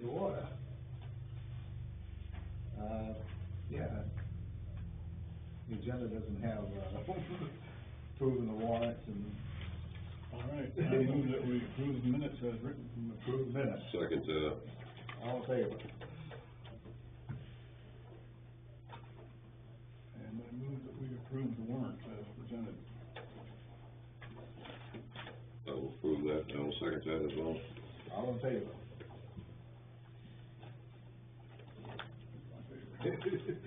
to order. Yeah, the agenda doesn't have, approving the warrants and All right, I move that we approve the minutes as written. approve the minutes. Second, All in favor? And I move that we approve the warrants as presented. I will approve that, I will second that as well. All in favor? My favorite.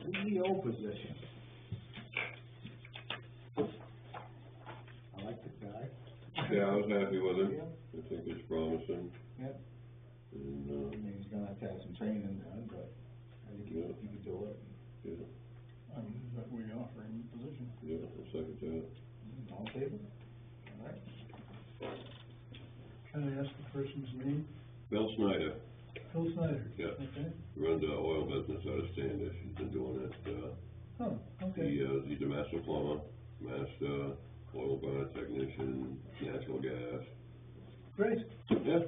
CEO position. I like this guy. Yeah, I was happy with it, Yeah. I think it's promising, Yep. and, I mean, he's gonna have to have some training done, but I think he could do it. yeah, I move that we offer him the position. yeah, I'll second that. All in favor? All right. Can I ask the person's name? Bill Snyder, Phil Snyder? Yeah. Okay. runs an oil business out of Standish, he's been doing it, Oh, okay. he's a master plumber, master oil burner technician, natural gas. Great. Yeah,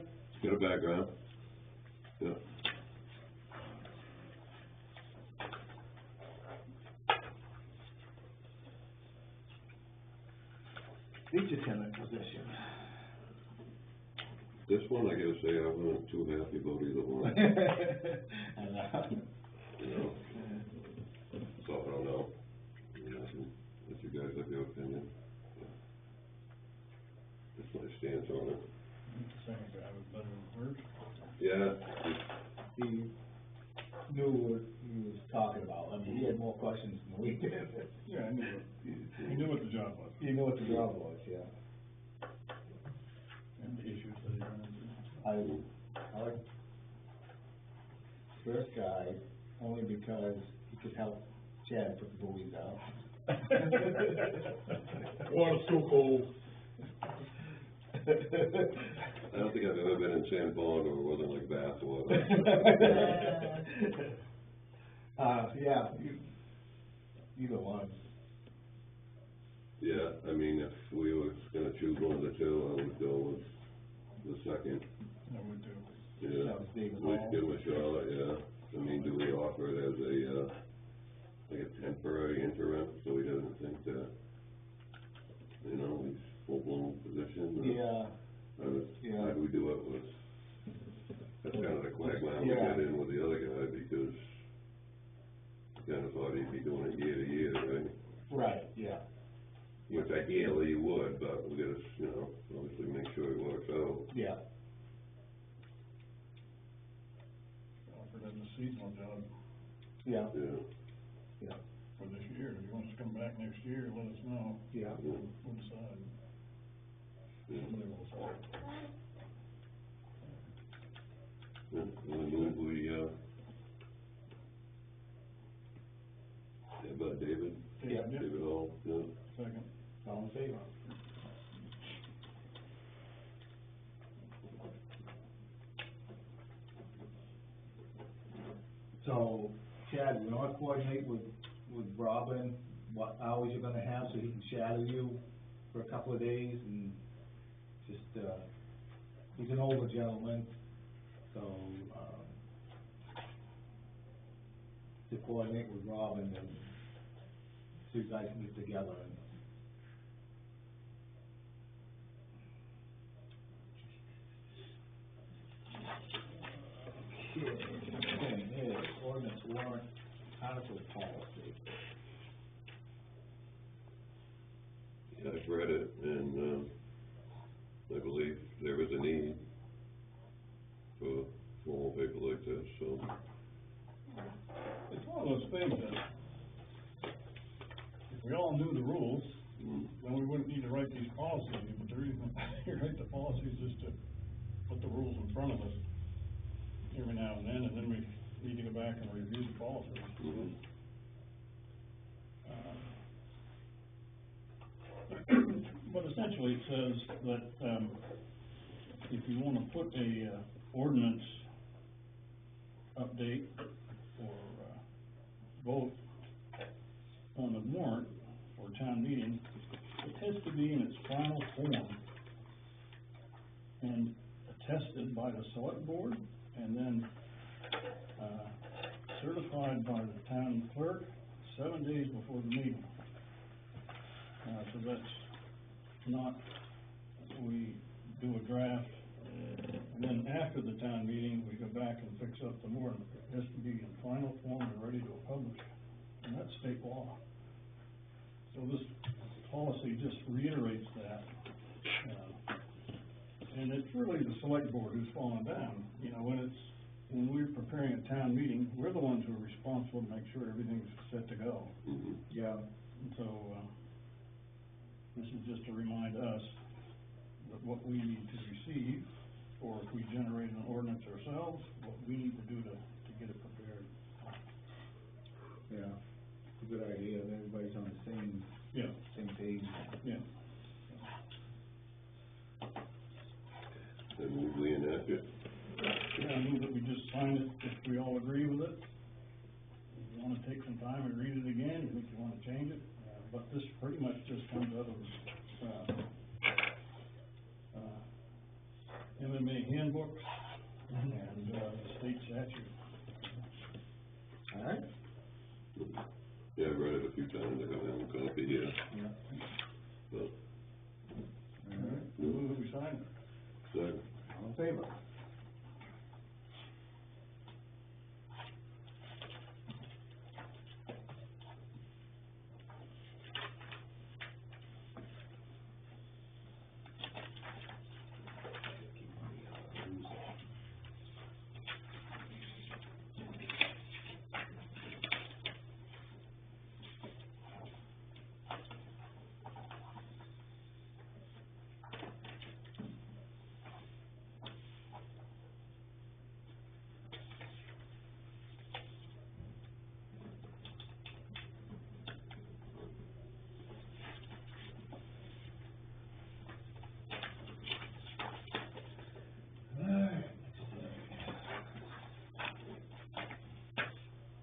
got a background, yeah. Beach attendant position. This one, I gotta say, I wasn't too happy about either one, I know. you know, so I don't know. You know, let you guys have your opinion. Just my stance on it. Second guy with better words. Yeah, He knew what he was talking about. I mean, he had more questions than we did. Yeah, I knew what the job was. He knew what the job was, yeah. And the issues that he run into. I like first guy only because he could help Chad put the buoys out. Water's too cold. I don't think I've ever been in San Pond or it wasn't like bath water. Yeah, either one. Yeah, I mean, if we were gonna choose one of the two, I would go with the second. I would do. Yeah, That was David we Hall. give him a shot, yeah. I mean, do we offer it as a, like a temporary interim, so he doesn't think that, you know, he's full-blown position? or Yeah, How do we do it with, that's kind of the quagmire we Yeah. got in with the other guy, because he kind of thought he'd be doing it year to year, right? right, yeah. In fact, yearly he would, but we gotta, you know, obviously make sure it works out. Yeah, Offered as a seasonal job yeah, Yeah, yeah, for this year. If he wants to come back next year, let us know. yeah. We'll decide. yeah, Somebody will decide. yeah, and I move we, yeah, but David? Yeah. David Hall, yeah. Second. All in favor? So, Chad, you wanna coordinate with Robin, what hours you're gonna have, so he can shadow you for a couple of days, and just, he's an older gentleman, so, to coordinate with Robin and so you guys can get together and. Okay, here, ordinance warrant article policy. Yeah, I've read it, and, I believe there is a need for formal paper like this, so. It's one of those things that, if we all knew the rules, then we wouldn't need to write these policies, but the reason you write the policies is to put the rules in front of us every now and then we need to go back and review the policies. Mhm. But essentially it says that, if you wanna put a, ordinance update or, vote on the warrant for town meeting, it has to be in its final form and attested by the select board and then, certified by the town clerk 7 days before the meeting. So that's not, we do a draft, and then after the town meeting, we go back and fix up the warrant. It has to be in final form and ready to publish, and that's state law. So this policy just reiterates that, and it's really the select board who's fallen down. You know, when we're preparing a town meeting, we're the ones who are responsible to make sure everything's set to go. Mhm. Yeah. And so, this is just to remind us that what we need to receive, or if we generate an ordinance ourselves, what we need to do to get it prepared. Yeah, it's a good idea, that everybody's on the same page. Yeah. And move we enact it. Yeah, I move that we just sign it if we all agree with it. If you wanna take some time and read it again, you think you wanna change it, but this pretty much just comes out of, MMA handbooks and, state statute. All right? Yeah, I've read it a few times, I got my own copy here, Yeah. but, All right, Move that we sign it. so, all in favor?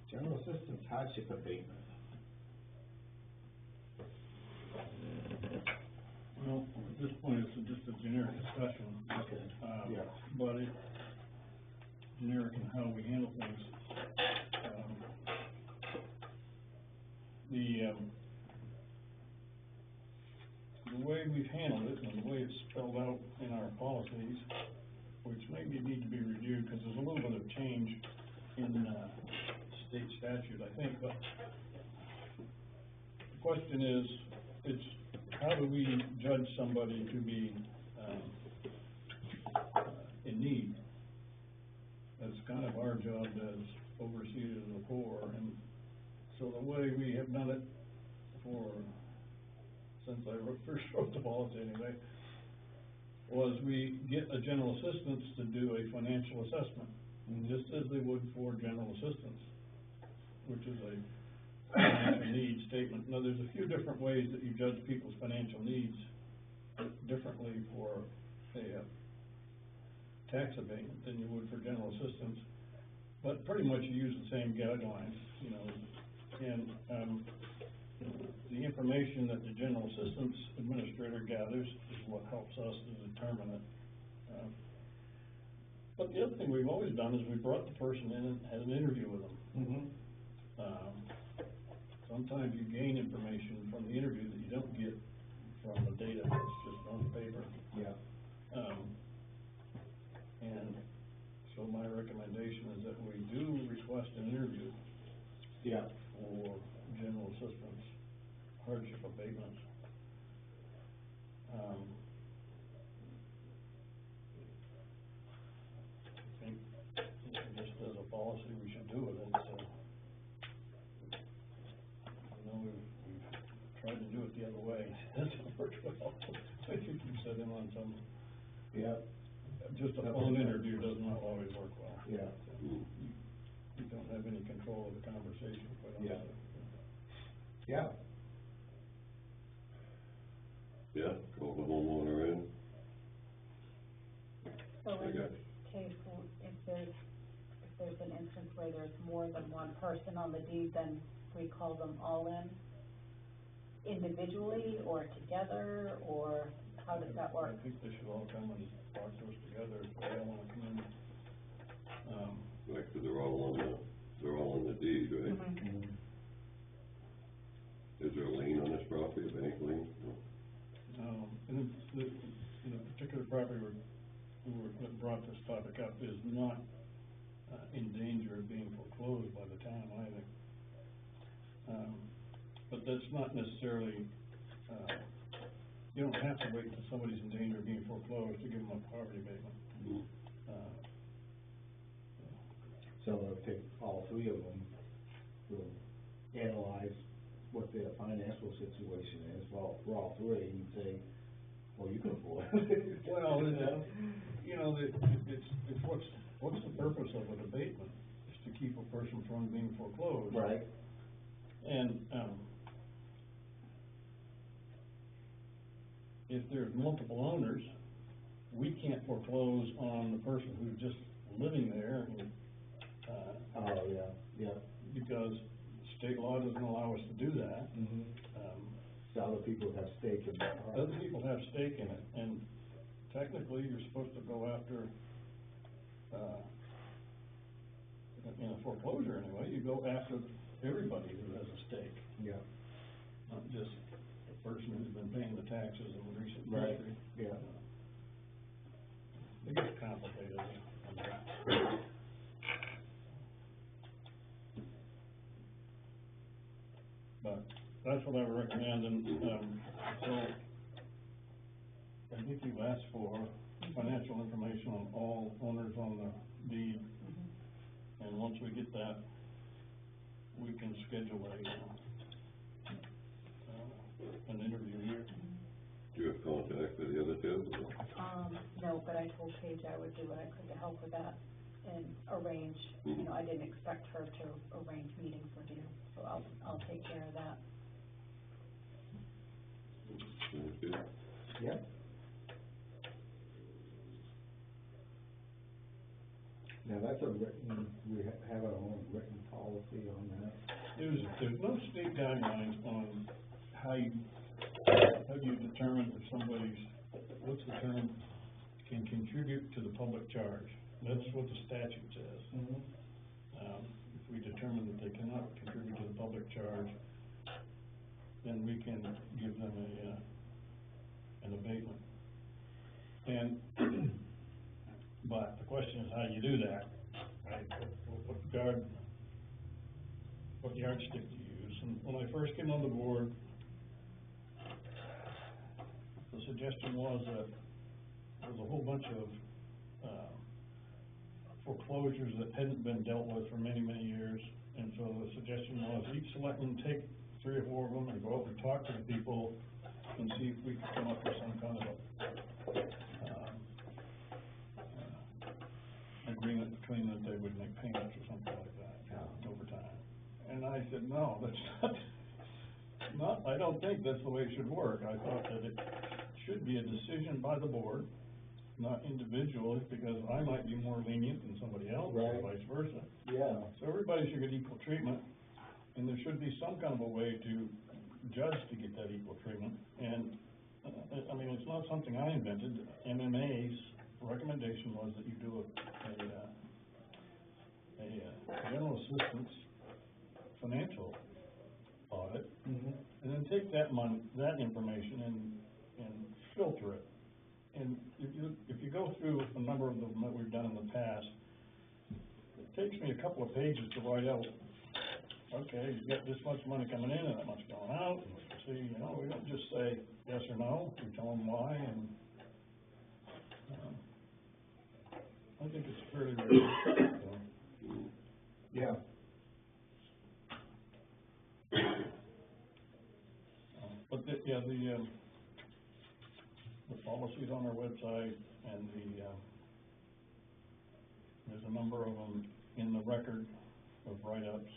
General assistance hardship abatement. Well, at this point, it's just a generic discussion. Okay. Yeah. But it's generic in how we handle things. The way we've handled it and the way it's spelled out in our policies, which maybe need to be reviewed, because there's a little bit of change in, state statute, I think, but the question is, it's, how do we judge somebody to be, in need? That's kind of our job as overseers of the poor, and so the way we have done it since I first wrote the policy anyway, was we get a general assistance to do a financial assessment, just as they would for general assistance, which is a financial needs statement. Now, there's a few different ways that you judge people's financial needs differently for a tax abatement than you would for general assistance, but pretty much you use the same guidelines, you know, and the information that the general assistance administrator gathers is what helps us to determine it. But the other thing we've always done is we brought the person in and had an interview with them. sometimes you gain information from the interview that you don't get from the data that's just on paper. Yeah. And so my recommendation is that we do request an interview Yeah. for general assistance hardship abatements. I think just as a policy, we should do it. It's, I know we've tried to do it the other way. It hasn't worked well. I think you set in on some, Yeah. just a phone interview does not always work well. Yeah. You don't have any control of the conversation, quite honestly. Yeah. Yeah, call the homeowner in. So I in got this case, if there's an instance where there's more than one person on the deed, then we call them all in individually or together, or how does that work? I think they should all come and talk to us together if they all wanna come in. Right, so they're all on the deed, right? Mhm. Is there a lien on this property, of any lien? And the particular property that brought this topic up is not, in danger of being foreclosed by the town either. But that's not necessarily, you don't have to wait until somebody's in danger of being foreclosed to give them a property abatement. Mm-hmm. So they'll take all three of them, will analyze what their financial situation is for all three, and say, well, you can afford it. Well, it's what's the purpose of an abatement? Is to keep a person from being foreclosed. Right. And, if there's multiple owners, we can't foreclose on the person who's just living there and, Oh, yeah, yeah. because state law doesn't allow us to do that. Mm-hmm. So other people have stake in that. Other people have stake in it, and technically, you're supposed to go after, in a foreclosure anyway, you go after everybody who has a stake, Yeah. not just the person who's been paying the taxes in the recent Right. history. Yeah. It gets complicated. But that's what I would recommend, and, so, I think you've asked for financial information on all owners on the deed, and once we get that, we can schedule an interview here. Do you have contact for the other two? No, but I told Paige I would do what I could to help with that and arrange, you know, I didn't expect her to arrange meetings with you, so I'll take care of that. Sounds good. Yeah. Now, that's a written, we have our own written policy on that. There's no state guidelines on how you determine if somebody's, what's the term, can contribute to the public charge. That's what the statute says. Mm-hmm. If we determine that they cannot contribute to the public charge, then we can give them an abatement. And, but the question is how you do that, right? What yardstick do you use? And when I first came on the board, the suggestion was that there was a whole bunch of, foreclosures that hadn't been dealt with for many, many years. And so the suggestion was each selectman take 3 or 4 of them and go up and talk to the people and see if we could come up with some kind of agreement between them that they would make payments or something like that over time. And I said, no, that's not, I don't think that's the way it should work. I thought that it should be a decision by the board, not individually, because I might be more lenient than somebody else, or Right. vice versa. Yeah. So everybody should get equal treatment, and there should be some kind of a way to judge to get that equal treatment. And, I mean, it's not something I invented. MMA's recommendation was that you do a general assistance financial audit, Mhm. and then take that that information and filter it. And if you go through a number of them that we've done in the past, it takes me a couple of pages to write out, okay, you got this much money coming in and that much going out. See, you know, we don't just say yes or no, we tell them why, and, I think it's fairly realistic, so. Yeah. But the policies on our website and there's a number of them in the record of write-ups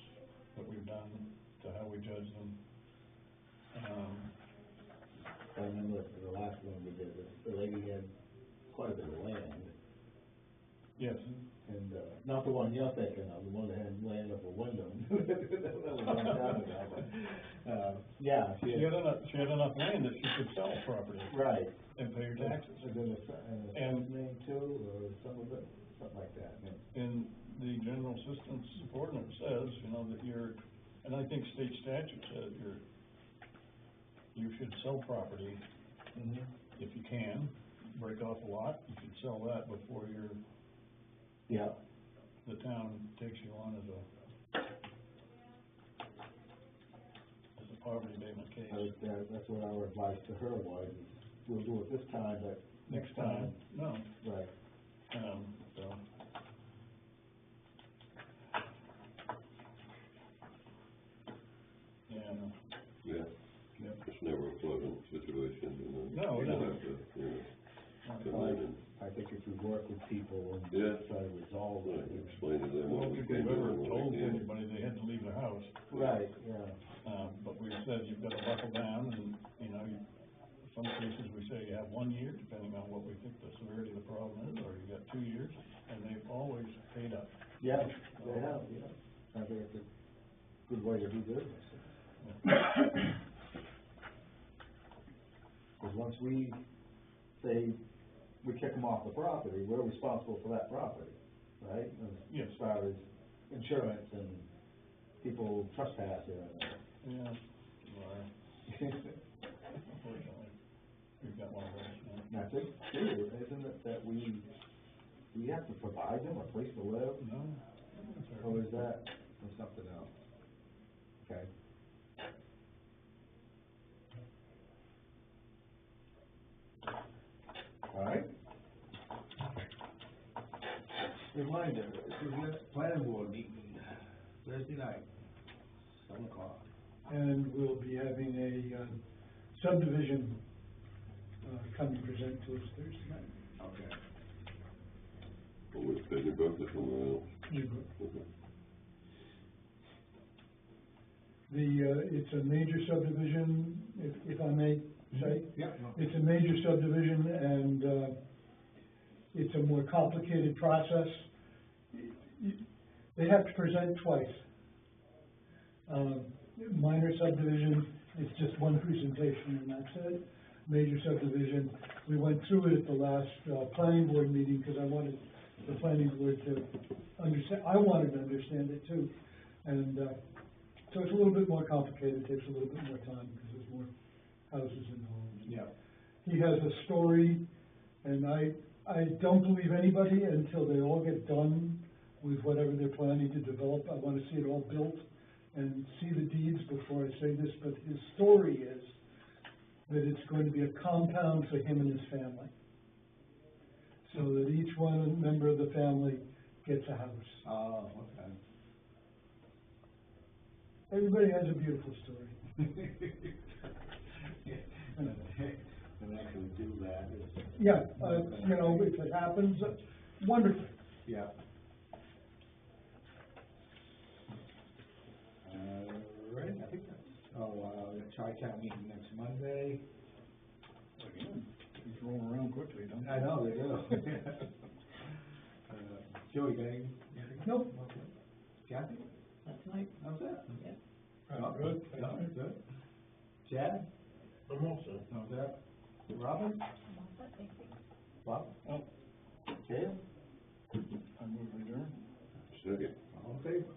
that we've done to how we judge them. I remember the last one we did, the lady had quite a bit of land, Yes, and, not the one you're thinking of, the one that had land up a window. That was a long time ago, but, yeah, she had enough land that she could sell property right. and pay her taxes. And then the And- name too, or some of it, something like that, yeah. And the general assistance ordinance says, you know, that and I think state statute says you should sell property Mm-hmm. if you can, break off a lot, you should sell that before Yeah, the town takes you on as a poverty abatement case. that's what our advice to her was, is we'll do it this time, but Next time, no, right. so. Yeah, Yeah, it's never a pleasant situation, you know. No, You no. have to, you know, come in and, I think if we work with people and Yeah. try to resolve like, it. explain to I them what don't we think can we've do ever and what told we can't. anybody they had to leave their house. Right, yeah. But we said you've got to buckle down and, you know, in some cases we say you have 1 year, depending on what we think the severity of the problem is, or you got 2 years, and they've always paid up. Yeah, they have, yeah. I think it's a good way to do business. Because once we say, we kick them off the property, we're responsible for that property, right? Yes. As far as insurance and people trespassing Yeah, well, unfortunately, we've got one of those, and I think, too, isn't it that we have to provide them a place to live? No? Or is that something else? Okay. All right. Reminder, this is the planning board meeting, Thursday night, 7:00. And we'll be having a subdivision come and present to us Thursday night. Okay. Or with Pedro Brook or somewhere else. Okay. It's a major subdivision, if I may say. Yeah, no. It's a major subdivision, and it's a more complicated process. They have to present twice. Minor subdivision, it's just one presentation and that's it. Major subdivision, we went through it at the last planning board meeting because I wanted the planning board to understand, I wanted to understand it too. And so it's a little bit more complicated, takes a little bit more time because there's more houses involved. Yeah. He has a story, and I don't believe anybody until they all get done with whatever they're planning to develop. I want to see it all built and see the deeds before I say this, but his story is that it's going to be a compound for him and his family. So that each one member of the family gets a house. Oh, okay. Everybody has a beautiful story. And actually do that is. Yeah, you know, if it happens, wonderful. Yeah. Right, I think that's, the Tri-Town meeting next Monday. Again, these roll around quickly, don't they? I know, they do. Joey, got anything? Nope. Okay. Kathy? That's nice. How's that? Yeah. Oh, Good. No, good. Chad? I'm also. How's that? Robin? I'm all set, thank you. Bob? Oh, Okay. I move adjourned. Second. All in favor?